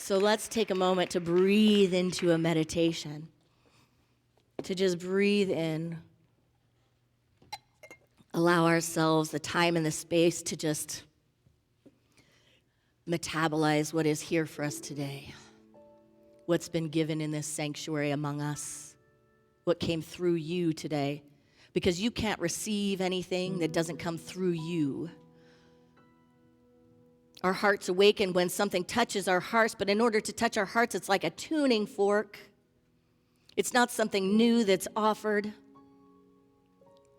So let's take a moment to breathe into a meditation, to just breathe in, allow ourselves the time and the space to just metabolize what is here for us today, what's been given in this sanctuary among us, what came through you today, because you can't receive anything that doesn't come through you. Our hearts awaken when something touches our hearts, but in order to touch our hearts, it's like a tuning fork. It's not something new that's offered.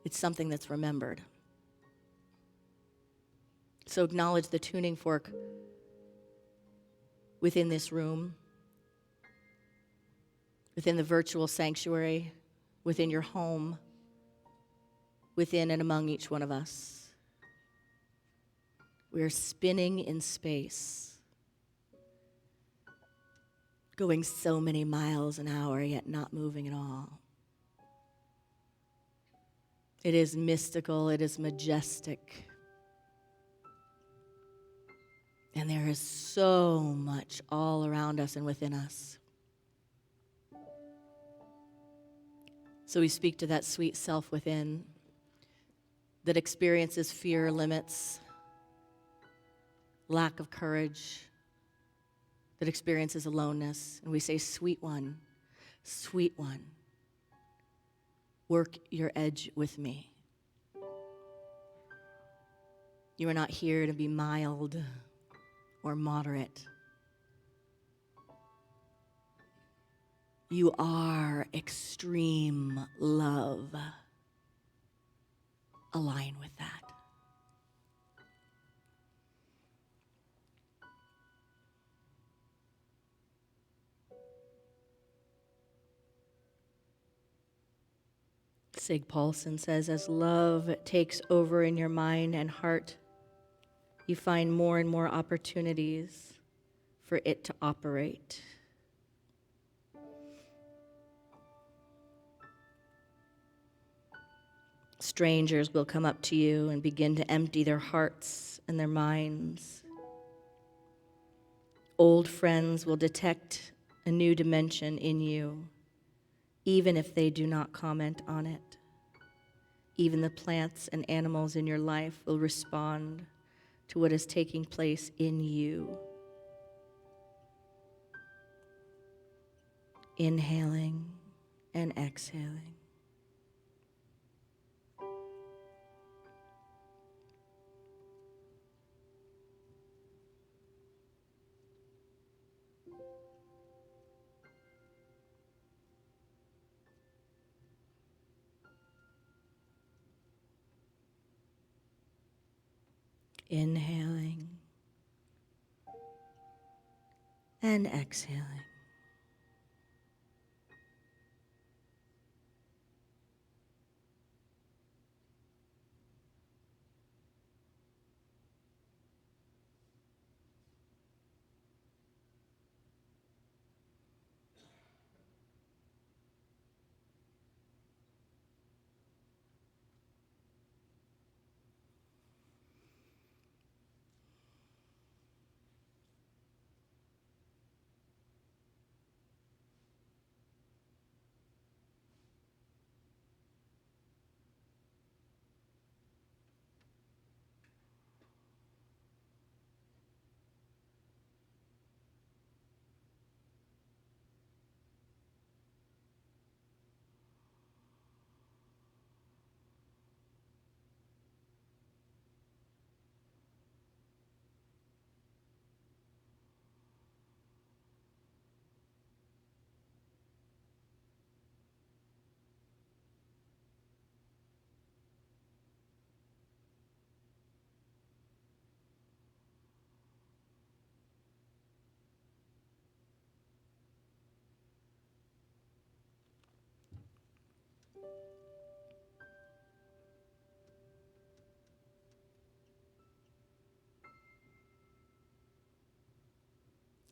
It's something that's remembered. So acknowledge the tuning fork within this room, within the virtual sanctuary, within your home, within and among each one of us. We are spinning in space, going so many miles an hour, yet not moving at all. It is mystical, it is majestic. And there is so much all around us and within us. So we speak to that sweet self within that experiences fear, limits, lack of courage, that experiences aloneness. And we say, sweet one, work your edge with me. You are not here to be mild or moderate. You are extreme love. Align with that. Sig Paulson says, as love takes over in your mind and heart, you find more and more opportunities for it to operate. Strangers will come up to you and begin to empty their hearts and their minds. Old friends will detect a new dimension in you, even if they do not comment on it. Even the plants and animals in your life will respond to what is taking place in you. Inhaling and exhaling. Inhaling and exhaling.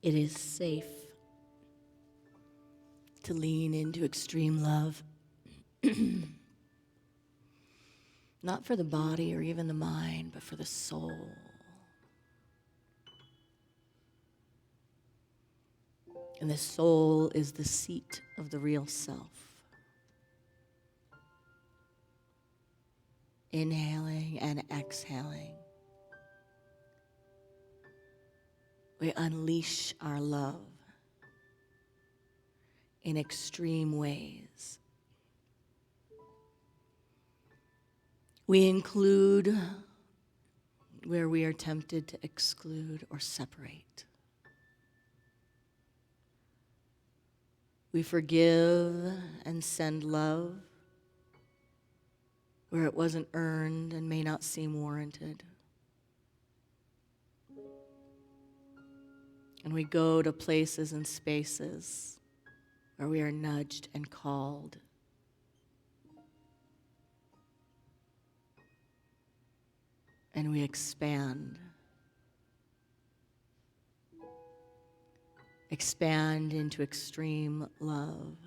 It is safe to lean into extreme love, not for the body or even the mind, but for the soul. And the soul is the seat of the real self. Inhaling and exhaling, we unleash our love in extreme ways. We include where we are tempted to exclude or separate. We forgive and send love where it wasn't earned and may not seem warranted. And we go to places and spaces where we are nudged and called. And we expand. Expand into extreme love.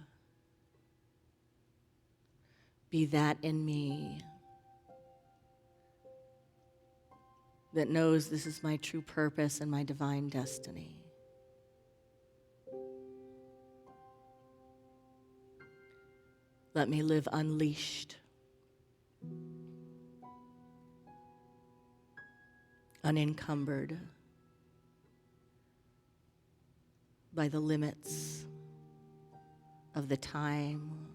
Be that in me that knows this is my true purpose and my divine destiny. Let me live unleashed, unencumbered by the limits of the time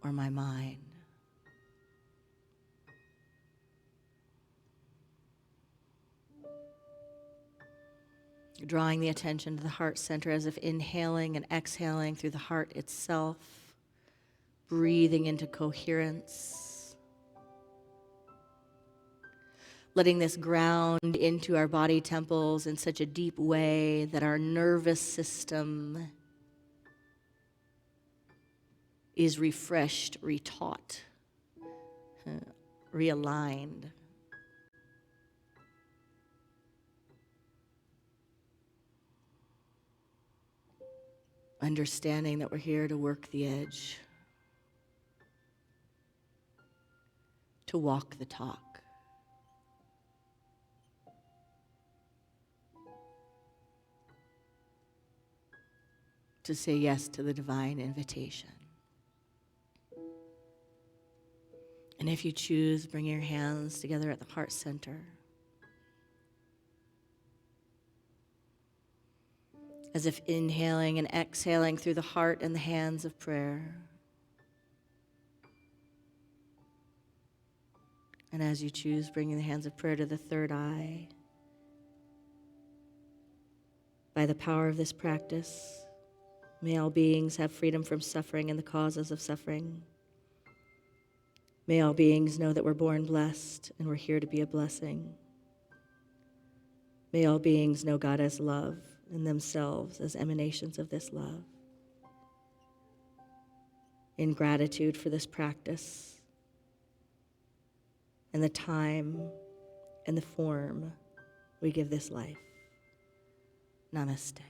or my mind. Drawing the attention to the heart center as if inhaling and exhaling through the heart itself, breathing into coherence, letting this ground into our body temples in such a deep way that our nervous system is refreshed, retaught, realigned. Understanding that we're here to work the edge, to walk the talk, to say yes to the divine invitation. And if you choose, bring your hands together at the heart center. As if inhaling and exhaling through the heart and the hands of prayer. And as you choose, bringing the hands of prayer to the third eye. By the power of this practice, may all beings have freedom from suffering and the causes of suffering. May all beings know that we're born blessed and we're here to be a blessing. May all beings know God as love and themselves as emanations of this love. In gratitude for this practice and the time and the form we give this life. Namaste.